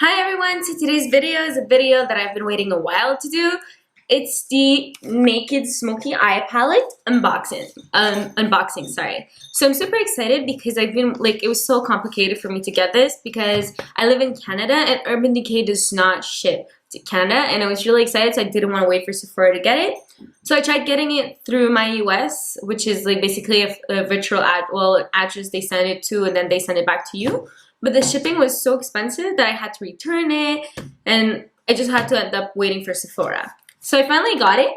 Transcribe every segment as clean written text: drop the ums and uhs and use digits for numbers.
Hi everyone, so today's video is a video that I've been waiting a while to do. It's the Naked Smoky Eye Palette unboxing, sorry. So I'm super excited because it was so complicated for me to get this because I live in Canada and Urban Decay does not ship to Canada, and I was really excited, so I didn't want to wait for Sephora to get it. So I tried getting it through my US, which is like basically a virtual address they send it to and then they send it back to you. But the shipping was so expensive that I had to return it, and I just had to end up waiting for Sephora. So I finally got it,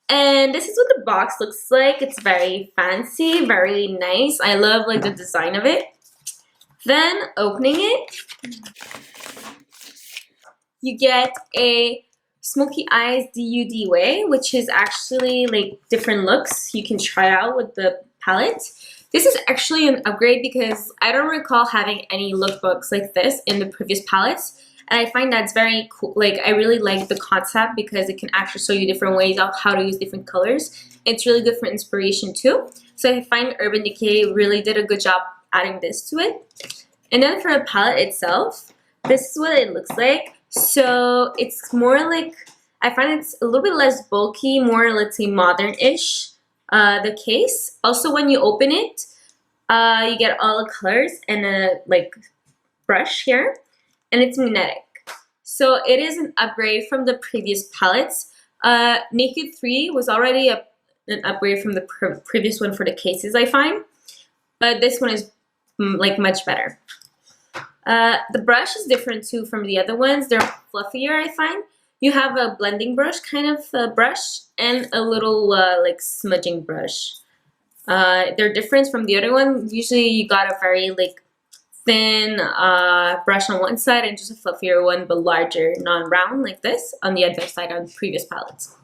and this is what the box looks like. It's very fancy, very nice. I love like the design of it. Then opening it, you get a Smoky Eyes DUD Way, which is actually like different looks you can try out with the palette. This is actually an upgrade because I don't recall having any lookbooks like this in the previous palettes, and I find that's very cool. Like, I really like the concept because it can actually show you different ways of how to use different colors. It's really good for inspiration too. So I find Urban Decay really did a good job adding this to it. And then for the palette itself, this is what it looks like. So it's more like, I find it's a little bit less bulky, more, let's say, modern-ish. The case. Also, when you open it, you get all the colors and a like brush here, and it's magnetic. So it is an upgrade from the previous palettes. Naked 3 was already an upgrade from the previous one for the cases, I find, but this one is like much better. The brush is different too from the other ones. They're fluffier, I find. You have a blending brush kind of brush and a little like smudging brush. They're different from the other one. Usually you got a very like thin brush on one side and just a fluffier one but larger, non-round like this on the other side on previous palettes.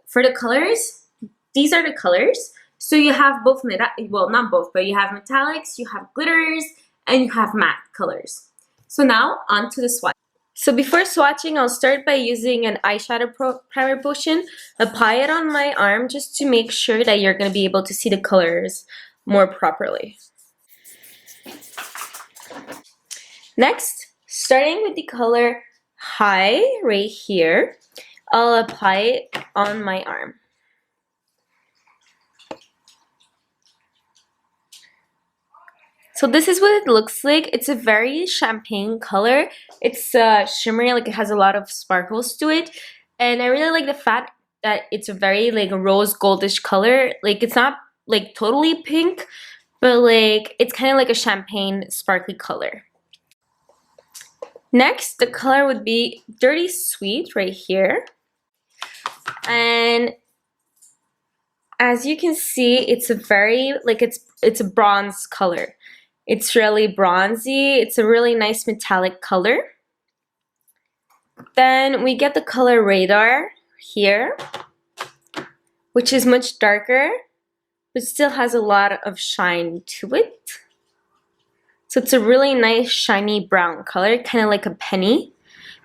For the colors, these are the colors. So you have both, well, not both, but you have metallics, you have glitters, and you have matte colors. So now on to the swatch. So before swatching, I'll start by using an eyeshadow primer potion. Apply it on my arm just to make sure that you're going to be able to see the colors more properly. Next, starting with the color High right here, I'll apply it on my arm. So this is what it looks like. It's a very champagne color. It's shimmery, like it has a lot of sparkles to it. And I really like the fact that it's a very like rose goldish color. Like, it's not like totally pink, but like it's kind of like a champagne sparkly color. Next, the color would be Dirty Sweet right here. And as you can see, it's a very like it's a bronze color. It's really bronzy. It's a really nice metallic color. Then we get the color Radar here, which is much darker, but still has a lot of shine to it. So it's a really nice shiny brown color, kind of like a penny,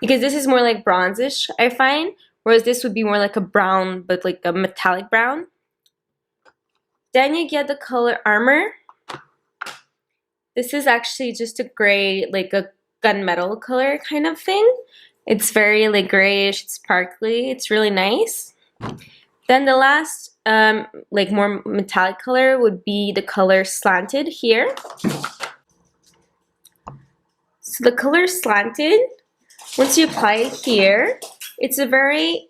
because this is more like bronzish, I find, whereas this would be more like a brown, but like a metallic brown. Then you get the color Armor. This is actually just a gray, like a gunmetal color kind of thing. It's very like grayish, it's sparkly, it's really nice. Then the last like more metallic color would be the color Slanted here. So the color Slanted, once you apply it here, it's a very,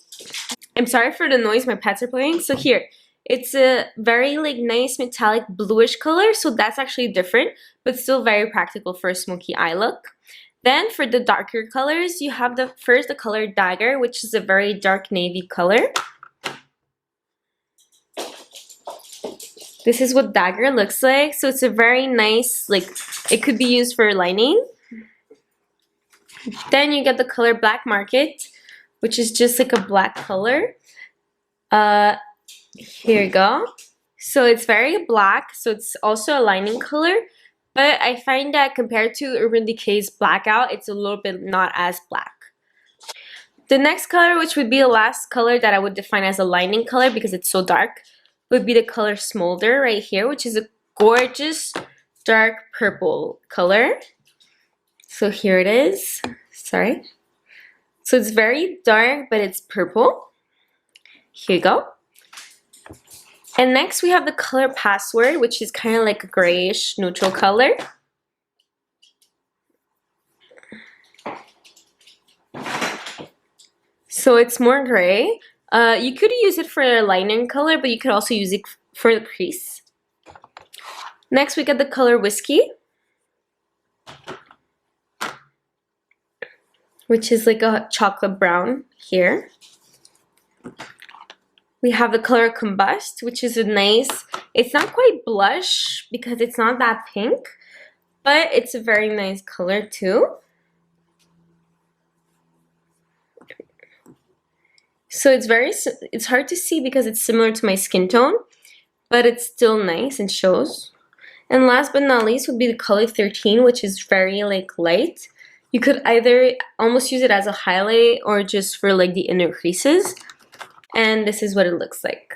I'm sorry for the noise, my pets are playing. So here, it's a very like nice metallic bluish color, so that's actually different, but still very practical for a smoky eye look. Then for the darker colors, you have the color Dagger, which is a very dark navy color. This is what Dagger looks like. So it's a very nice, like it could be used for lining. Then you get the color Black Market, which is just like a black color. Here you go. So it's very black, so it's also a lining color, but I find that compared to Urban Decay's Blackout, it's a little bit not as black. The next color, which would be the last color that I would define as a lining color because it's so dark, would be the color Smolder right here, which is a gorgeous dark purple color. So here it is. Sorry. So it's very dark, but it's purple. Here you go. And next we have the color Password, which is kind of like a grayish neutral color. So it's more gray. You could use it for a lining color, but you could also use it for the crease. Next we got the color Whiskey, which is like a chocolate brown here. We have the color Combust, which is a nice, it's not quite blush because it's not that pink, but it's a very nice color too. So it's hard to see because it's similar to my skin tone, but it's still nice and shows. And last but not least would be the color 13, which is very like light. You could either almost use it as a highlight or just for like the inner creases. And this is what it looks like.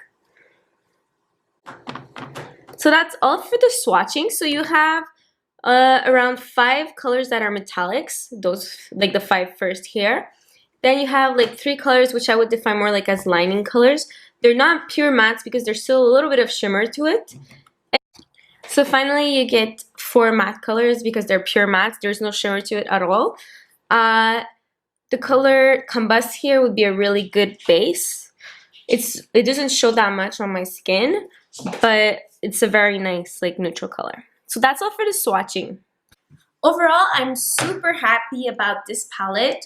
So that's all for the swatching. So you have around 5 colors that are metallics, those like the 5 first here. Then you have like 3 colors which I would define more like as lining colors. They're not pure mattes because there's still a little bit of shimmer to it. So finally you get 4 matte colors because they're pure mattes. There's no shimmer to it at all. The color Combust here would be a really good base. It doesn't show that much on my skin, but it's a very nice like neutral color. So that's all for the swatching. Overall, I'm super happy about this palette.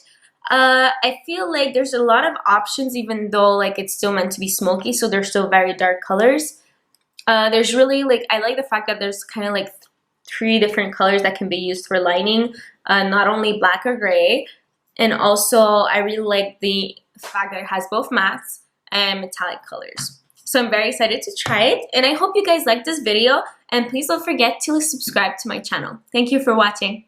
I feel like there's a lot of options even though like it's still meant to be smoky, so they're still very dark colors. There's really like, I like the fact that there's kind of like 3 different colors that can be used for lining, not only black or gray, and also I really like the fact that it has both mattes and metallic colors. So I'm very excited to try it, and I hope you guys liked this video, and please don't forget to subscribe to my channel. Thank you for watching.